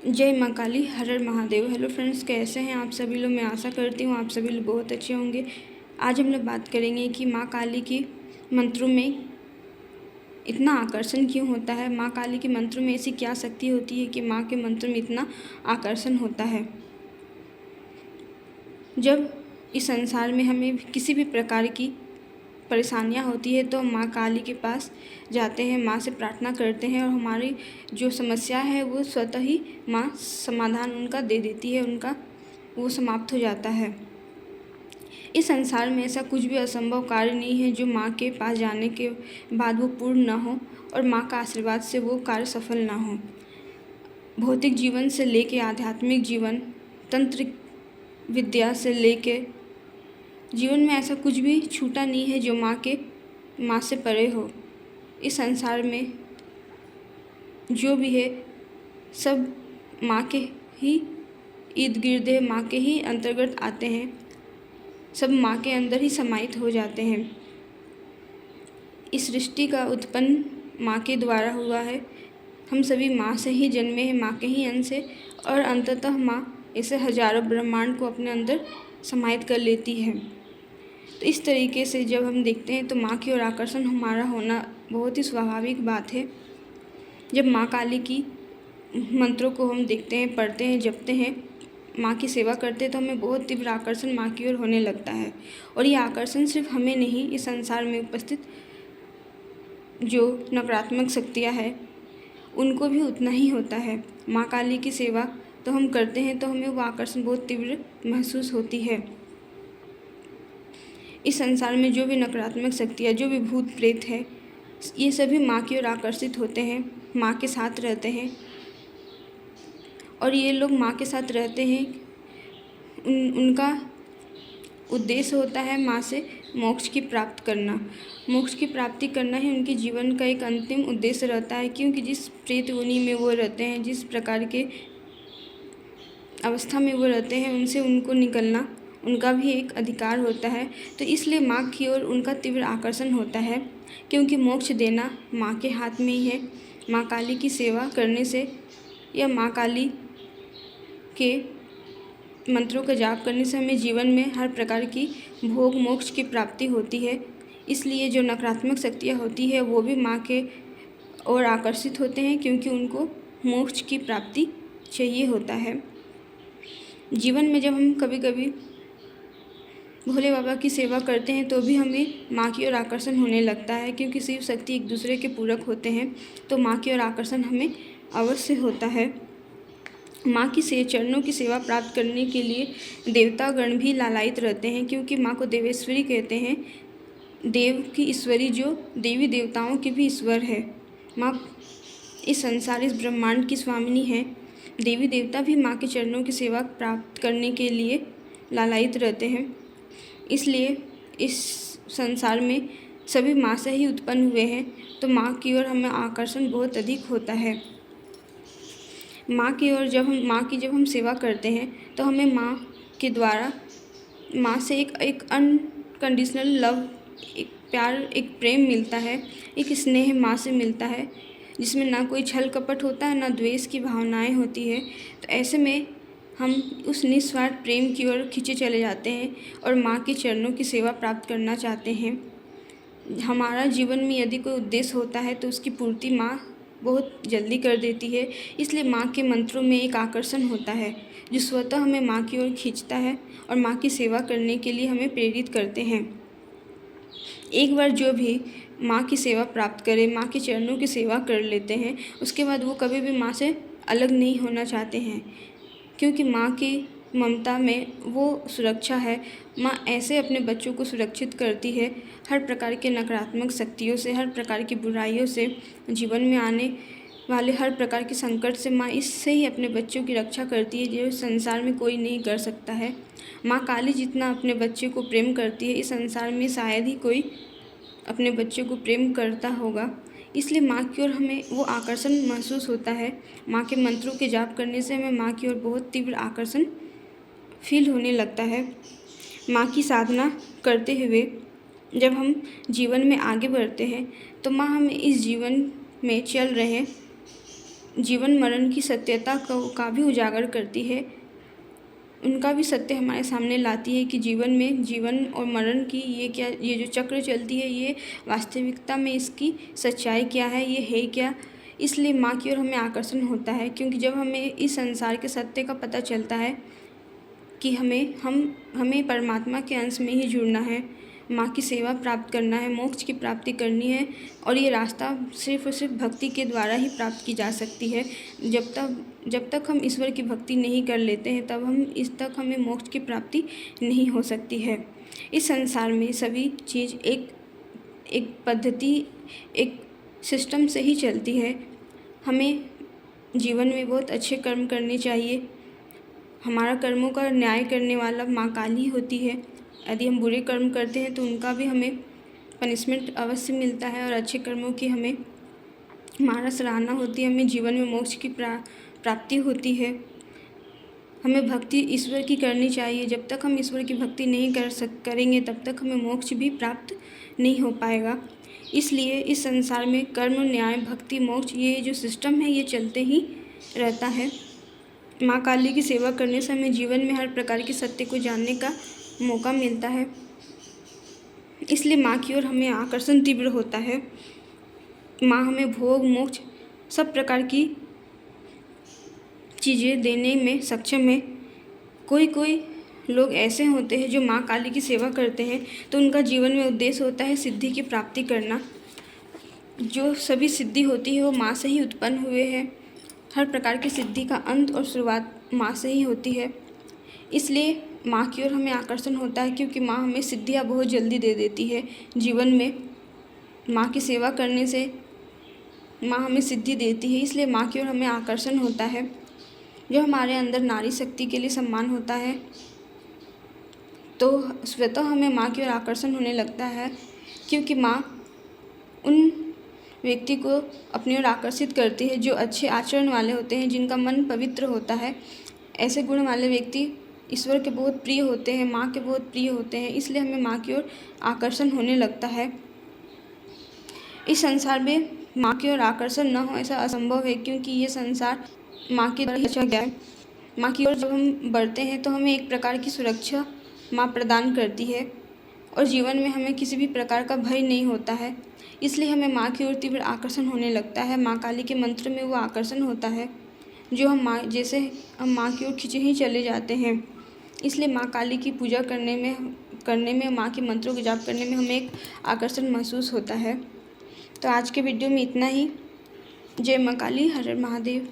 जय माँ काली, हर हर Mahadev. Hello friends, कैसे हैं आप सभी लोग। मैं आशा करती हूँ आप सभी लोग बहुत अच्छे होंगे। आज हम लोग बात करेंगे कि माँ काली के मंत्रों में इतना आकर्षण क्यों होता है। माँ काली के मंत्रों में ऐसी क्या शक्ति होती है कि माँ के मंत्रों में इतना आकर्षण होता है। जब इस संसार में हमें किसी भी प्रकार की परेशानियाँ होती है तो हम माँ काली के पास जाते हैं, माँ से प्रार्थना करते हैं और हमारी जो समस्या है वो स्वतः ही माँ समाधान उनका दे देती है, उनका वो समाप्त हो जाता है। इस संसार में ऐसा कुछ भी असंभव कार्य नहीं है जो माँ के पास जाने के बाद वो पूर्ण ना हो और माँ का आशीर्वाद से वो कार्य सफल ना हो। भौतिक जीवन से लेके आध्यात्मिक जीवन, तंत्र विद्या से लेके जीवन में ऐसा कुछ भी छूटा नहीं है जो माँ से परे हो। इस संसार में जो भी है सब माँ के ही इर्द गिर्द है, माँ के ही अंतर्गत आते हैं, सब माँ के अंदर ही समाहित हो जाते हैं। इस सृष्टि का उत्पन्न माँ के द्वारा हुआ है। हम सभी माँ से ही जन्मे हैं, माँ के ही अंश है और अंततः माँ ऐसे हजारों ब्रह्मांड को अपने अंदर समाहित कर लेती है। तो इस तरीके से जब हम देखते हैं तो माँ की ओर आकर्षण हमारा होना बहुत ही स्वाभाविक बात है। जब माँ काली की मंत्रों को हम देखते हैं, पढ़ते हैं, जपते हैं, माँ की सेवा करते हैं तो हमें बहुत तीव्र आकर्षण माँ की ओर होने लगता है। और ये आकर्षण सिर्फ हमें नहीं, इस संसार में उपस्थित जो नकारात्मक शक्तियाँ हैं उनको भी उतना ही होता है। माँ काली की सेवा तो हम करते हैं तो हमें वो आकर्षण बहुत तीव्र महसूस होती है। इस संसार में जो भी नकारात्मक शक्तियाँ, जो भी भूत प्रेत है, ये सभी माँ की ओर आकर्षित होते हैं, माँ के साथ रहते हैं और ये लोग माँ के साथ रहते हैं। उनका उद्देश्य होता है माँ से मोक्ष की प्राप्त करना। मोक्ष की प्राप्ति करना ही उनके जीवन का एक अंतिम उद्देश्य रहता है, क्योंकि जिस प्रेत योनि में वो रहते हैं, जिस प्रकार के अवस्था में वो रहते हैं, उनसे उनको निकलना उनका भी एक अधिकार होता है। तो इसलिए माँ की ओर उनका तीव्र आकर्षण होता है, क्योंकि मोक्ष देना माँ के हाथ में ही है। माँ काली की सेवा करने से या माँ काली के मंत्रों का जाप करने से हमें जीवन में हर प्रकार की भोग मोक्ष की प्राप्ति होती है। इसलिए जो नकारात्मक शक्तियाँ होती है वो भी माँ के ओर आकर्षित होते हैं, क्योंकि उनको मोक्ष की प्राप्ति चाहिए होता है। जीवन में जब हम कभी कभी भोले बाबा की सेवा करते हैं तो भी हमें माँ की ओर आकर्षण होने लगता है, क्योंकि शिव शक्ति एक दूसरे के पूरक होते हैं। तो माँ की ओर आकर्षण हमें अवश्य होता है। माँ की चरणों की सेवा प्राप्त करने के लिए देवतागण भी लालायित रहते हैं, क्योंकि माँ को देवेश्वरी कहते हैं। देव की ईश्वरी जो देवी देवताओं के भी ईश्वर है। माँ इस संसार, इस ब्रह्मांड की स्वामिनी है। देवी देवता भी माँ के चरणों की सेवा प्राप्त करने के लिए लालायित रहते हैं। इसलिए इस संसार में सभी माँ से ही उत्पन्न हुए हैं, तो माँ की ओर हमें आकर्षण बहुत अधिक होता है। माँ की ओर जब हम सेवा करते हैं तो हमें माँ के द्वारा माँ से एक अनकंडीशनल लव, एक प्यार, एक प्रेम मिलता है, एक स्नेह माँ से मिलता है, जिसमें ना कोई छल कपट होता है, ना द्वेष की भावनाएं होती है। तो ऐसे में हम उस निस्वार्थ प्रेम की ओर खींचे चले जाते हैं और माँ के चरणों की सेवा प्राप्त करना चाहते हैं। हमारा जीवन में यदि कोई उद्देश्य होता है तो उसकी पूर्ति माँ बहुत जल्दी कर देती है। इसलिए माँ के मंत्रों में एक आकर्षण होता है जो स्वतः हमें माँ की ओर खींचता है और माँ की सेवा करने के लिए हमें प्रेरित करते हैं। एक बार जो भी माँ की सेवा प्राप्त करे, माँ के चरणों की सेवा कर लेते हैं, उसके बाद वो कभी भी माँ से अलग नहीं होना चाहते हैं, क्योंकि माँ की ममता में वो सुरक्षा है। माँ ऐसे अपने बच्चों को सुरक्षित करती है हर प्रकार के नकारात्मक शक्तियों से, हर प्रकार की बुराइयों से, जीवन में आने वाले हर प्रकार के संकट से माँ इससे ही अपने बच्चों की रक्षा करती है, जो संसार में कोई नहीं कर सकता है। माँ काली जितना अपने बच्चे को प्रेम करती है, इस संसार में शायद ही कोई अपने बच्चों को प्रेम करता होगा। इसलिए माँ की ओर हमें वो आकर्षण महसूस होता है। माँ के मंत्रों के जाप करने से हमें माँ की ओर बहुत तीव्र आकर्षण फील होने लगता है। माँ की साधना करते हुए जब हम जीवन में आगे बढ़ते हैं तो माँ हमें इस जीवन में चल रहे जीवन मरण की सत्यता का भी उजागर करती है। उनका भी सत्य हमारे सामने लाती है कि जीवन में जीवन और मरण की ये जो चक्र चलती है, ये वास्तविकता में इसकी सच्चाई क्या है, ये है क्या। इसलिए माँ की ओर हमें आकर्षण होता है, क्योंकि जब हमें इस संसार के सत्य का पता चलता है कि हमें परमात्मा के अंश में ही जुड़ना है, माँ की सेवा प्राप्त करना है, मोक्ष की प्राप्ति करनी है, और ये रास्ता सिर्फ़ और सिर्फ भक्ति के द्वारा ही प्राप्त की जा सकती है। जब तक हम ईश्वर की भक्ति नहीं कर लेते हैं, तब हमें मोक्ष की प्राप्ति नहीं हो सकती है। इस संसार में सभी चीज़ एक पद्धति, एक सिस्टम से ही चलती है। हमें जीवन में बहुत अच्छे कर्म करने चाहिए। हमारा कर्मों का न्याय करने वाला माँ काली होती है। यदि हम बुरे कर्म करते हैं तो उनका भी हमें पनिशमेंट अवश्य मिलता है, और अच्छे कर्मों की हमारा सराहना होती है। हमें जीवन में मोक्ष की प्राप्ति होती है। हमें भक्ति ईश्वर की करनी चाहिए। जब तक हम ईश्वर की भक्ति नहीं करेंगे, तब तक हमें मोक्ष भी प्राप्त नहीं हो पाएगा। इसलिए इस संसार में कर्म, न्याय, भक्ति, मोक्ष, ये जो सिस्टम है, ये चलते ही रहता है। माँ काली की सेवा करने से हमें जीवन में हर प्रकार के सत्य को जानने का मौका मिलता है। इसलिए माँ की ओर हमें आकर्षण तीव्र होता है। माँ हमें भोग, मोक्ष, सब प्रकार की चीज़ें देने में सक्षम है। कोई लोग ऐसे होते हैं जो माँ काली की सेवा करते हैं, तो उनका जीवन में उद्देश्य होता है सिद्धि की प्राप्ति करना। जो सभी सिद्धि होती है वो माँ से ही उत्पन्न हुए हैं। हर प्रकार की सिद्धि का अंत और शुरुआत माँ से ही होती है। इसलिए माँ की ओर हमें आकर्षण होता है, क्योंकि माँ हमें सिद्धियाँ बहुत जल्दी दे देती है जीवन में। माँ की सेवा करने से माँ हमें सिद्धि देती है, इसलिए माँ की ओर हमें आकर्षण होता है। जब हमारे अंदर नारी शक्ति के लिए सम्मान होता है, तो स्वतः हमें माँ की ओर आकर्षण होने लगता है, क्योंकि माँ उन व्यक्ति को अपनी ओर आकर्षित करती है जो अच्छे आचरण वाले होते हैं, जिनका मन पवित्र होता है। ऐसे गुण वाले व्यक्ति ईश्वर के बहुत प्रिय होते हैं, माँ के बहुत प्रिय होते हैं। इसलिए हमें माँ की ओर आकर्षण होने लगता है। इस संसार में माँ की ओर आकर्षण न हो ऐसा असंभव है, क्योंकि ये संसार माँ के द्वारा रचा गया है। माँ की ओर जब हम बढ़ते हैं तो हमें एक प्रकार की सुरक्षा माँ प्रदान करती है, और जीवन में हमें किसी भी प्रकार का भय नहीं होता है। इसलिए हमें माँ की ओर तीव्र आकर्षण होने लगता है। माँ काली के मंत्र में वो आकर्षण होता है जो हम माँ की ओर खींचे ही चले जाते हैं। इसलिए माँ काली की पूजा करने में माँ के मंत्रों को जाप करने में हमें एक आकर्षण महसूस होता है। तो आज के वीडियो में इतना ही। जय माँ काली, हर हर महादेव।